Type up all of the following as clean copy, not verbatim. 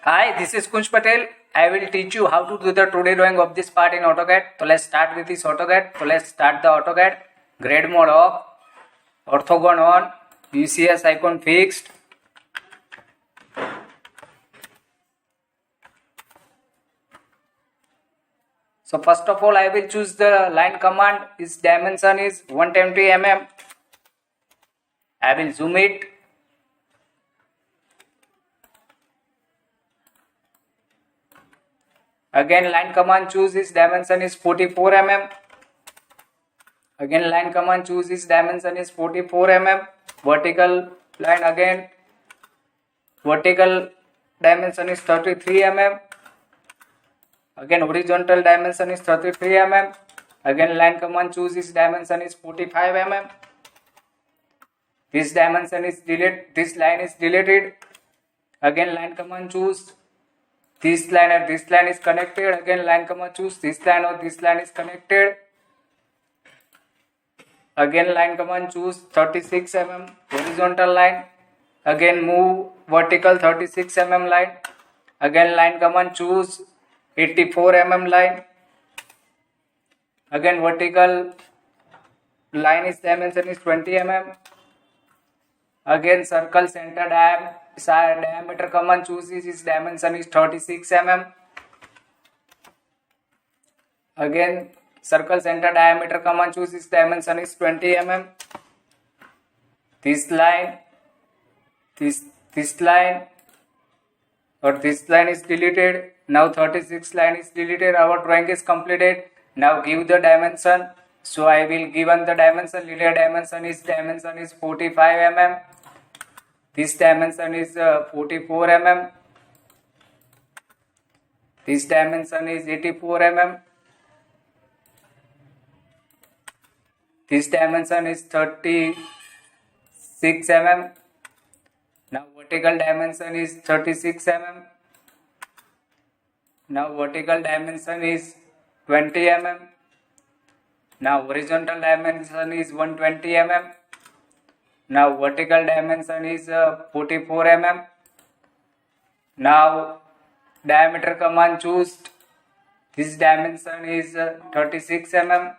Hi, this is Kunj Patel. I will teach you how to do the 2D drawing of this part in AutoCAD. So let's start with this AutoCAD. So let's start the AutoCAD. Grade mode off. Orthogon on. UCS icon fixed. So first of all, I will choose the line command. Its dimension is 120 mm. I will zoom it. Again, line command choose its dimension is 44 mm. Again, line command choose its dimension is 44 mm. Vertical line again. Vertical dimension is 33 mm. Again, horizontal dimension is 33 mm. Again, line command choose its dimension is 45 mm. This dimension is deleted. This line is deleted. Again, line command choose this line or this line is connected. Again, line command choose this line or this line is connected. Again, line command choose 36 mm horizontal line. Again, move vertical 36 mm line. Again, line command choose 84 mm line. Again, vertical line is dimension is 20 mm. Again, circle center diameter command chooses its dimension is 36 mm. Again, circle center diameter command chooses dimension is 20 mm. This line, this line or this line is deleted. Now 36 line is deleted. Our drawing is completed. Now give the dimension. So I will given the dimension. Linear dimension is 45 mm. This dimension is 44 mm. This dimension is 84 mm. This dimension is 36 mm. Now vertical dimension is 36 mm. Now vertical dimension is 20 mm. Now horizontal dimension is 120 mm. Now vertical dimension is 44 mm. Now diameter command choose. This dimension is 36 mm.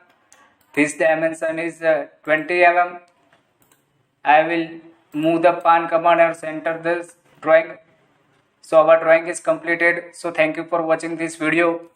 This dimension is 20 mm. I will move the pan command and center this drawing. So our drawing is completed. So thank you for watching this video.